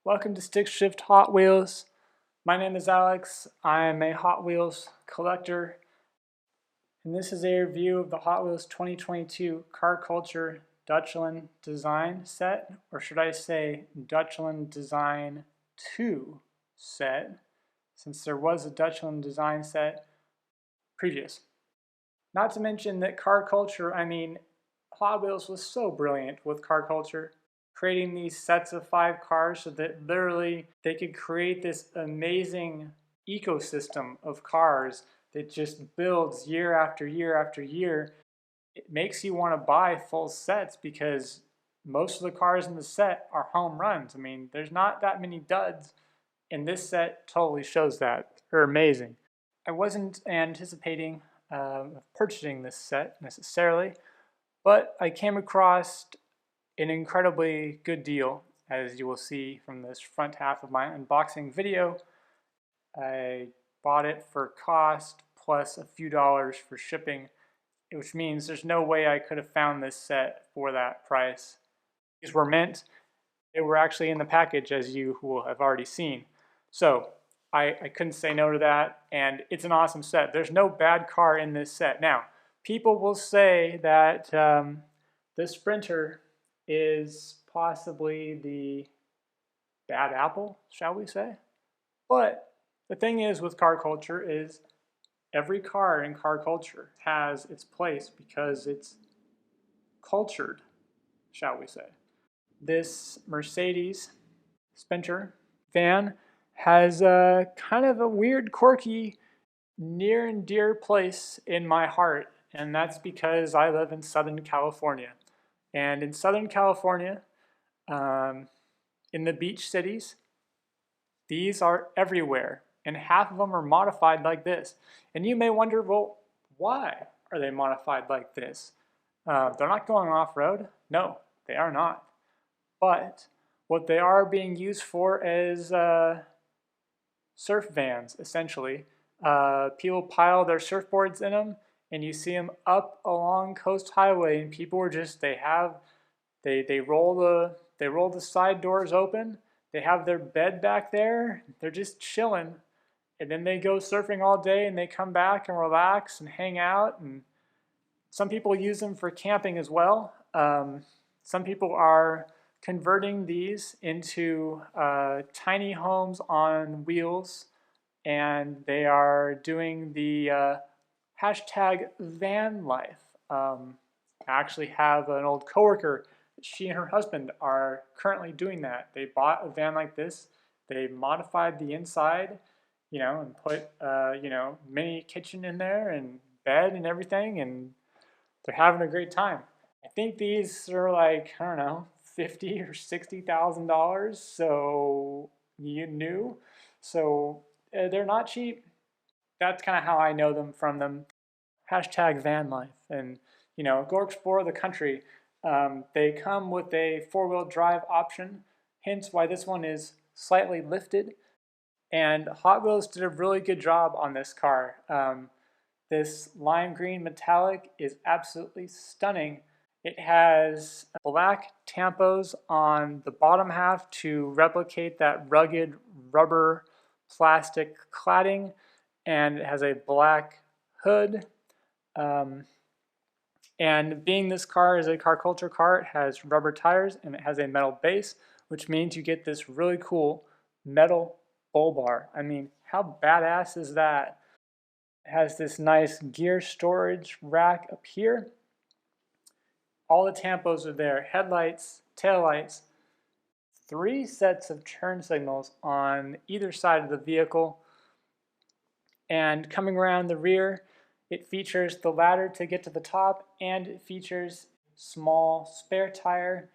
Welcome to Stick Shift Hot Wheels. My name is Alex. I am a Hot Wheels collector, and this is a review of the Hot Wheels 2022 Car Culture Deutschland Design Set, or should I say Deutschland Design 2 set, since there was a Deutschland Design set previous. Not to mention that Car Culture, Hot Wheels was so brilliant with Car Culture, creating these sets of 5 cars so that literally they could create this amazing ecosystem of cars that just builds year after year after year. It makes you want to buy full sets because most of the cars in the set are home runs. There's not that many duds, and this set totally shows that. They're amazing. I wasn't anticipating purchasing this set necessarily, but I came across an incredibly good deal, as you will see from this front half of my unboxing video. I bought it for cost plus a few dollars for shipping, which means there's no way I could have found this set for that price. These were mint. They were actually in the package, as you will have already seen. So I couldn't say no to that, and it's an awesome set. There's no bad car in this set. Now, people will say that the Sprinter is possibly the bad apple, shall we say? But the thing is with car culture is every car in car culture has its place because it's cultured, shall we say. This Mercedes Sprinter van has a kind of a weird, quirky, near and dear place in my heart, and that's because I live in Southern California. And in Southern California, in the beach cities, these are everywhere, and half of them are modified like this. And you may wonder, well, why are they modified like this? They're not going off-road. No, they are not. But what they are being used for is surf vans, essentially. People pile their surfboards in them, and you see them up along Coast Highway, and people are just, they roll the side doors open, they have their bed back there, they're just chilling, and then they go surfing all day, and they come back and relax and hang out. And some people use them for camping as well. Some people are converting these into tiny homes on wheels, and they are doing the hashtag van life. I actually have an old coworker. She and her husband are currently doing that. They bought a van like this. They modified the inside, and put, mini kitchen in there and bed and everything, and they're having a great time. I think these are like, I don't know, $50,000 or $60,000. So new. So they're not cheap. That's kind of how I know them from them. Hashtag van life, and go explore the country. They come with a 4-wheel drive option, hence why this one is slightly lifted. And Hot Wheels did a really good job on this car. This lime green metallic is absolutely stunning. It has black tampos on the bottom half to replicate that rugged rubber plastic cladding, and it has a black hood. And being this car is a car culture car, it has rubber tires and it has a metal base, which means you get this really cool metal bull bar. How badass is that? It has this nice gear storage rack up here. All the tampos are there, headlights, taillights, 3 sets of turn signals on either side of the vehicle. And coming around the rear, it features the ladder to get to the top, and it features small spare tire.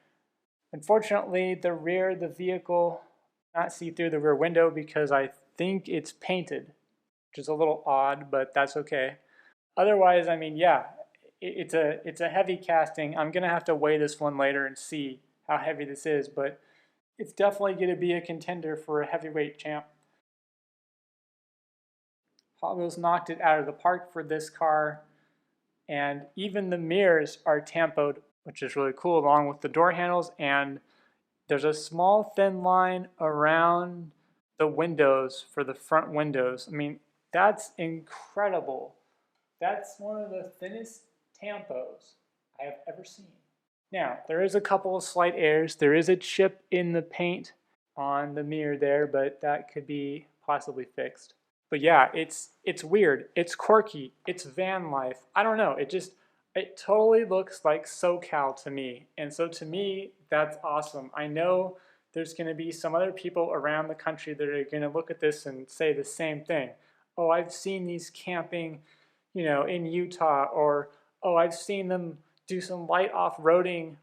Unfortunately, the rear of the vehicle cannot see through the rear window because I think it's painted, which is a little odd, but that's okay. Otherwise, yeah, it's a heavy casting. I'm gonna have to weigh this one later and see how heavy this is, but it's definitely gonna be a contender for a heavyweight champ. Hot Wheels knocked it out of the park for this car, and even the mirrors are tampoed, which is really cool, along with the door handles and There's a small thin line around the windows for the front windows. I mean, that's incredible. That's one of the thinnest tampos I have ever seen. Now, there is a couple of slight errors. There is a chip in the paint on the mirror there, but that could be possibly fixed. But yeah, it's weird. It's quirky. It's van life. I don't know. It totally looks like SoCal to me. And so to me, that's awesome. I know there's going to be some other people around the country that are going to look at this and say the same thing. Oh, I've seen these camping, in Utah, or oh, I've seen them do some light off-roading,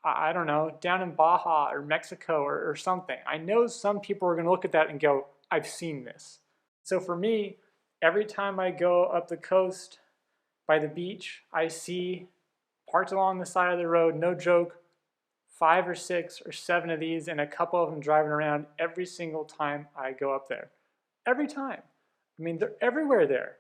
I don't know, down in Baja or Mexico or something. I know some people are going to look at that and go, I've seen this. So for me, every time I go up the coast by the beach, I see parked along the side of the road, no joke, 5 or 6 or 7 of these and a couple of them driving around every single time I go up there. Every time. I mean, they're everywhere there.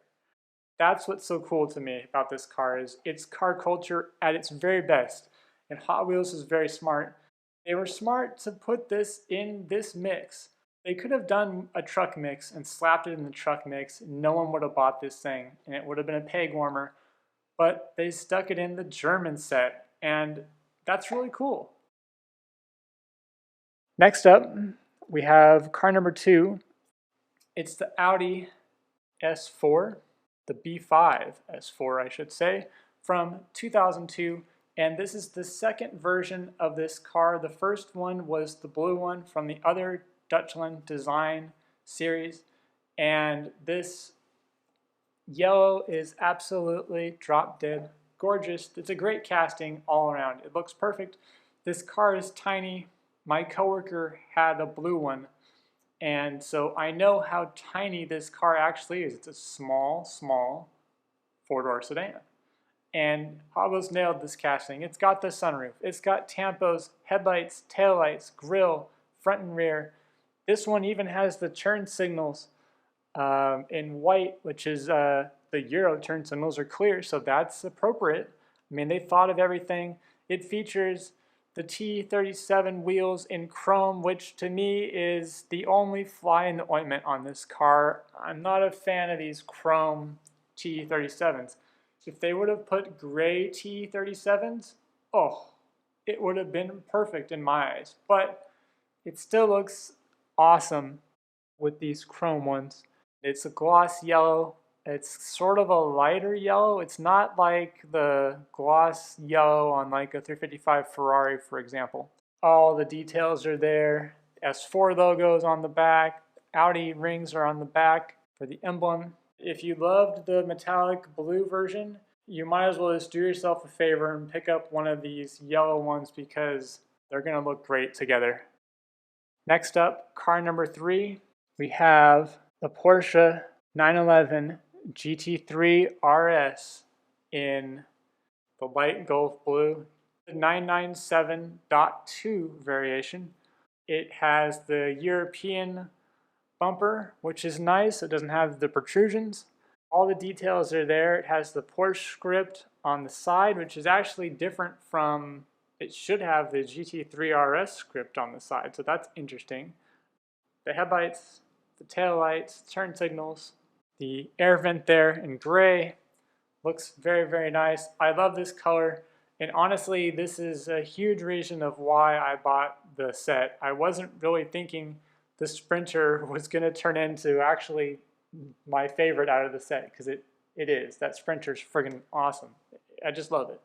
That's what's so cool to me about this car is it's car culture at its very best. And Hot Wheels is very smart. They were smart to put this in this mix. They could have done a truck mix and slapped it in the truck mix. No one would have bought this thing and it would have been a peg warmer. But they stuck it in the German set and that's really cool. Next up, we have car number 2. It's the Audi S4. The B5 S4, I should say, from 2002, and this is the second version of this car. The first one was the blue one from the other Deutschland design series, and this yellow is absolutely drop dead gorgeous. It's a great casting all around. It looks perfect. This car is tiny. My coworker had a blue one. And so I know how tiny this car actually is. It's a small 4-door sedan. And Hot Wheels nailed this casting. It's got the sunroof. It's got tampos, headlights, taillights, grille, front and rear. This one even has the turn signals in white, which is the Euro turn signals are clear, so that's appropriate. I mean, they thought of everything. It features the T37 wheels in chrome, which to me is the only fly in the ointment on this car. I'm not a fan of these chrome T37s. If they would have put gray T37s, oh, it would have been perfect in my eyes. But it still looks awesome with these chrome ones. It's a gloss yellow. It's sort of a lighter yellow. It's not like the gloss yellow on like a 355 Ferrari, for example. All the details are there. S4 logos on the back. Audi rings are on the back for the emblem. If you loved the metallic blue version, you might as well just do yourself a favor and pick up one of these yellow ones because they're going to look great together. Next up, car number 3, we have the Porsche 911 GT3 RS in the light Gulf blue, the 997.2 variation. It has the European bumper, which is nice. It doesn't have the protrusions. All the details are there. It has the Porsche script on the side, which is actually different from, it should have the GT3 RS script on the side, so that's interesting. The headlights, the taillights, turn signals, the air vent there in gray looks very, very nice. I love this color, and honestly, this is a huge reason of why I bought the set. I wasn't really thinking the Sprinter was going to turn into actually my favorite out of the set, because it is. That Sprinter's friggin' awesome. I just love it.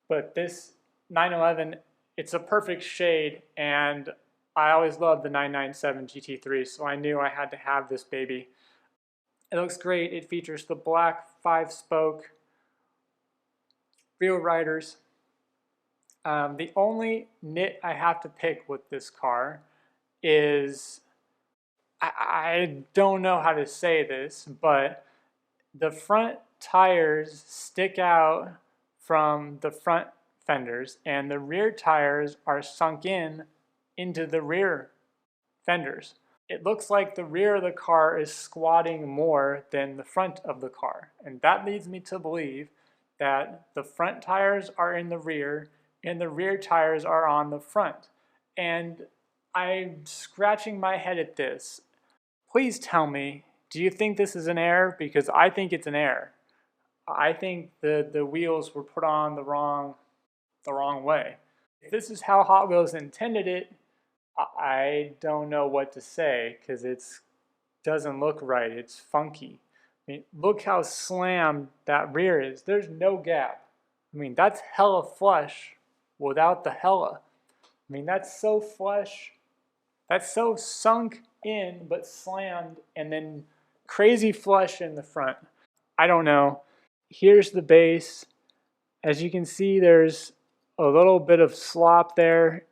But this 911, it's a perfect shade, and I always loved the 997 GT3, so I knew I had to have this baby. It looks great. It features the black 5-spoke wheel riders. The only nit I have to pick with this car is, I don't know how to say this, but the front tires stick out from the front fenders, and the rear tires are sunk into the rear fenders. It looks like the rear of the car is squatting more than the front of the car, and that leads me to believe that the front tires are in the rear and the rear tires are on the front. And I'm scratching my head at this. Please tell me, do you think this is an error? Because I think it's an error. I think the wheels were put on the wrong way. If this is how Hot Wheels intended it, I don't know what to say because it doesn't look right. It's funky. I mean, look how slammed that rear is. There's no gap. I mean, that's hella flush without the hella. I mean, that's so flush. That's so sunk in but slammed, and then crazy flush in the front. I don't know. Here's the base. As you can see, there's a little bit of slop there.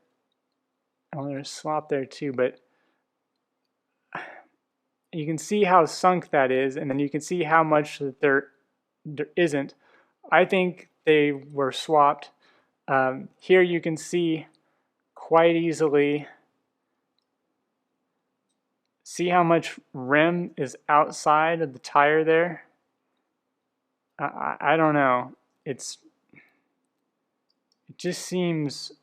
Oh, there's slop there too, but you can see how sunk that is, and then you can see how much that there isn't. I think they were swapped. Here you can see quite easily, see how much rim is outside of the tire there. I don't know. It just seems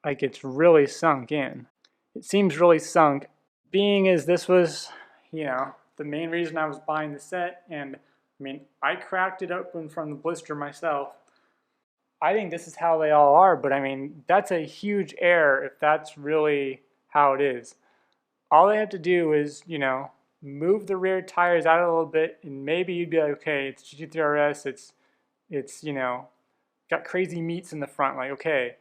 like it's really sunk in. It seems really sunk. Being as this was, the main reason I was buying the set, and I mean, I cracked it open from the blister myself. I think this is how they all are, but I mean, that's a huge error if that's really how it is. All they have to do is, move the rear tires out a little bit, and maybe you'd be like, okay, it's GT3 RS, it's got crazy meats in the front, like, okay.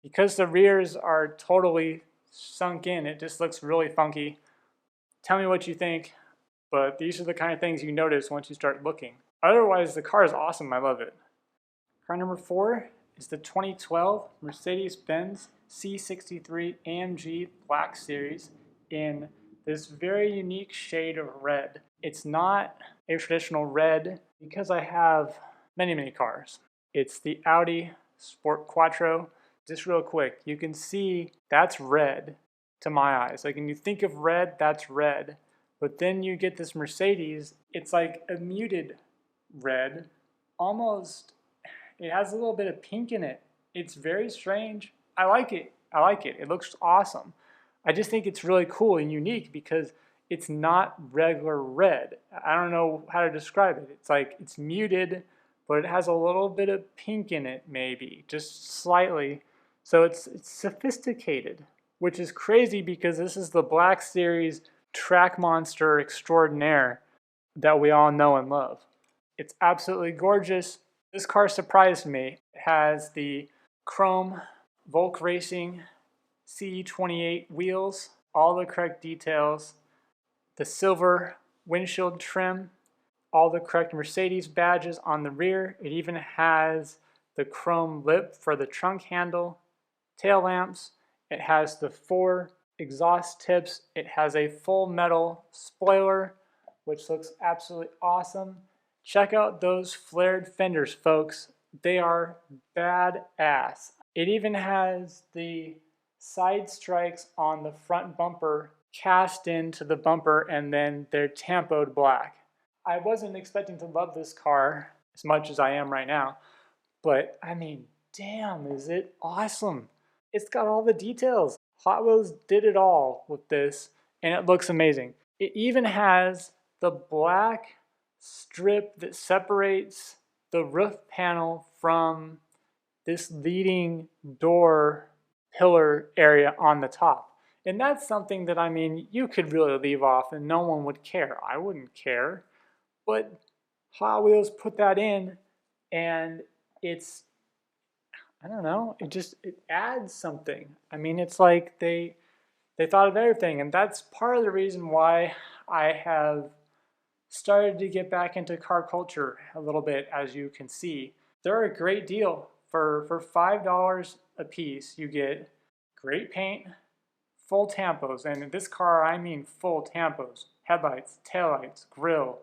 Because the rears are totally sunk in, it just looks really funky. Tell me what you think, but these are the kind of things you notice once you start looking. Otherwise, the car is awesome, I love it. Car number 4 is the 2012 Mercedes-Benz C63 AMG Black Series in this very unique shade of red. It's not a traditional red because I have many cars. It's the Audi Sport Quattro. Just real quick, you can see that's red to my eyes. Like when you think of red, that's red. But then you get this Mercedes, it's like a muted red, almost, it has a little bit of pink in it. It's very strange. I like it. It looks awesome. I just think it's really cool and unique because it's not regular red. I don't know how to describe it. It's like, it's muted, but it has a little bit of pink in it maybe, just slightly. So it's sophisticated, which is crazy because this is the Black Series track monster extraordinaire that we all know and love. It's absolutely gorgeous. This car surprised me. It has the chrome Volk Racing CE28 wheels, all the correct details, the silver windshield trim, all the correct Mercedes badges on the rear. It even has the chrome lip for the trunk handle, tail lamps. It has the 4 exhaust tips. It has a full metal spoiler, which looks absolutely awesome. Check out those flared fenders, folks. They are badass. It even has the side strikes on the front bumper cast into the bumper, and then they're tampoed black. I wasn't expecting to love this car as much as I am right now, but I mean, damn, is it awesome. It's got all the details. Hot Wheels did it all with this, and it looks amazing. It even has the black strip that separates the roof panel from this leading door pillar area on the top. And that's something that, I mean, you could really leave off and no one would care. I wouldn't care. But Hot Wheels put that in, and it's, I don't know, it adds something. I mean, it's like they thought of everything, and that's part of the reason why I have started to get back into car culture a little bit, as you can see. They're a great deal. For $5 a piece, you get great paint, full tampos, and in this car I mean full tampos, headlights, taillights, grille,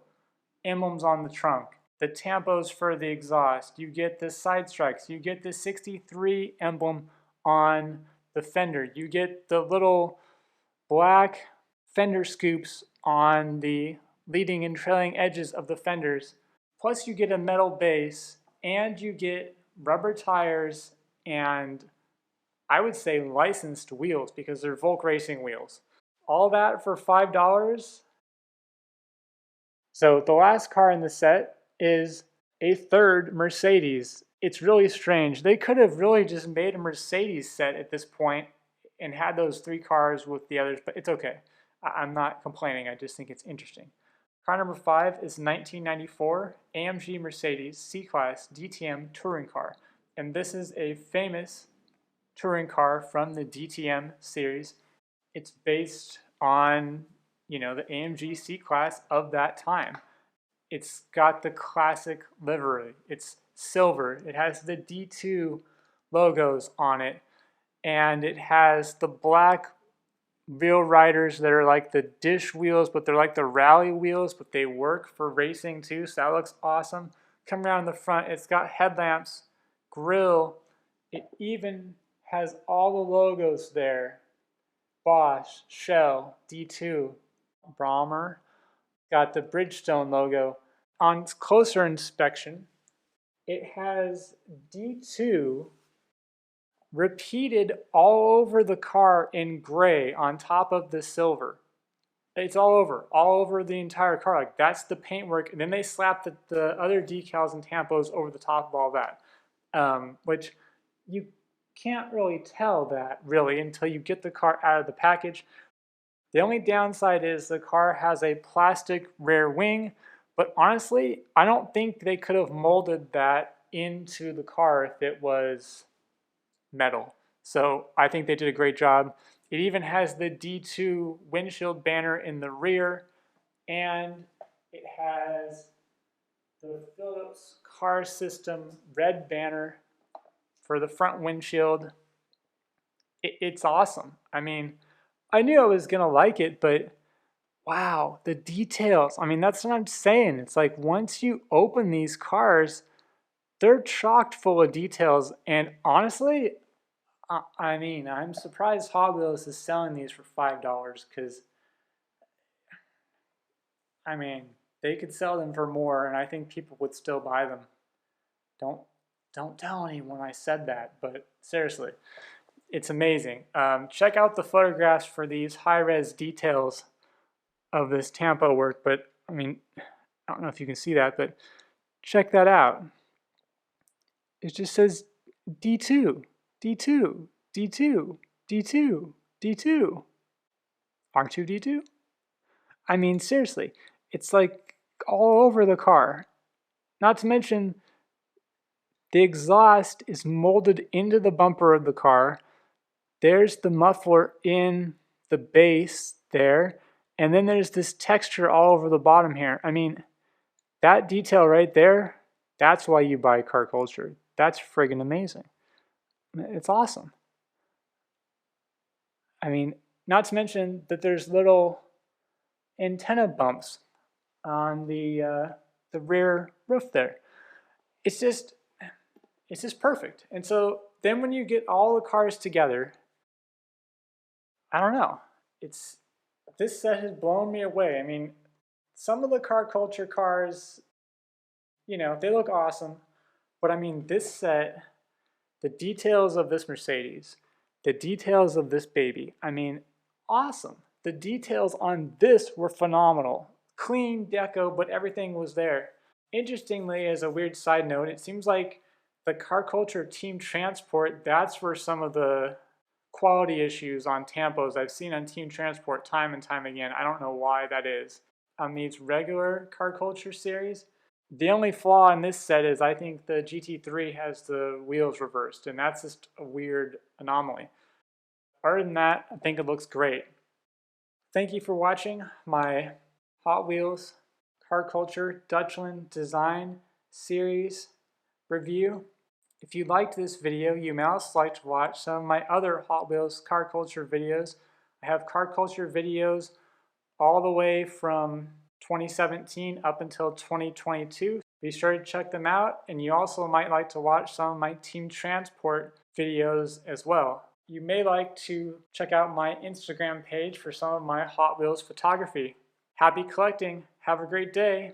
emblems on the trunk, the tampos for the exhaust, you get the side strikes, you get the 63 emblem on the fender, you get the little black fender scoops on the leading and trailing edges of the fenders, plus you get a metal base, and you get rubber tires and I would say licensed wheels because they're Volk racing wheels. All that for $5. So the last car in the set is a third Mercedes. It's really strange. They could have really just made a Mercedes set at this point and had those 3 cars with the others, but it's okay. I'm not complaining. I just think it's interesting. Car number 5 is 1994 AMG Mercedes C-Class DTM touring car. And this is a famous touring car from the DTM series. It's based on, the AMG C-Class of that time. It's got the classic livery. It's silver. It has the D2 logos on it. And it has the black wheel riders that are like the dish wheels, but they're like the rally wheels, but they work for racing too, so that looks awesome. Come around the front, it's got headlamps, grille, it even has all the logos there. Bosch, Shell, D2, Brommer, got the Bridgestone logo. On closer inspection, it has D2 repeated all over the car in gray on top of the silver. It's all over the entire car. Like, that's the paintwork. And then they slap the other decals and tampos over the top of all that, which you can't really tell that really until you get the car out of the package. The only downside is the car has a plastic rear wing, but honestly, I don't think they could have molded that into the car if it was metal. So I think they did a great job. It even has the D2 windshield banner in the rear, and it has the Philips car system red banner for the front windshield. It's awesome. I mean, I knew I was gonna like it, but wow, the details. I mean, that's what I'm saying. It's like once you open these cars, they're chocked full of details, and honestly, I mean, I'm surprised Hot Wheels is selling these for $5 because, I mean, they could sell them for more and I think people would still buy them. Don't tell anyone I said that, but seriously, it's amazing. Check out the photographs for these high-res details of this tampo work, but I mean, I don't know if you can see that, but check that out. It just says D2, D2, D2, D2, D2. R2D2? I mean, seriously, it's like all over the car. Not to mention, the exhaust is molded into the bumper of the car. There's the muffler in the base there. And then there's this texture all over the bottom here. I mean, that detail right there, that's why you buy Car Culture. That's friggin' amazing. It's awesome. I mean, not to mention that there's little antenna bumps on the rear roof there. It's just perfect. And so then when you get all the cars together, I don't know. This set has blown me away. I mean, some of the Car Culture cars, they look awesome. But I mean, this set, the details of this Mercedes, the details of this baby, I mean, awesome. The details on this were phenomenal. Clean deco, but everything was there. Interestingly, as a weird side note, it seems like the Car Culture Team Transport, that's where some of the quality issues on tampos I've seen on Team Transport time and time again. I don't know why that is. On these regular Car Culture series, the only flaw in this set is I think the GT3 has the wheels reversed, and that's just a weird anomaly. Other than that, I think it looks great. Thank you for watching my Hot Wheels Car Culture Deutschland Design Series review. If you liked this video, you may also like to watch some of my other Hot Wheels Car Culture videos. I have Car Culture videos all the way from 2017 up until 2022. Be sure to check them out, and you also might like to watch some of my Team Transport videos as well. You may like to check out my Instagram page for some of my Hot Wheels photography. Happy collecting! Have a great day!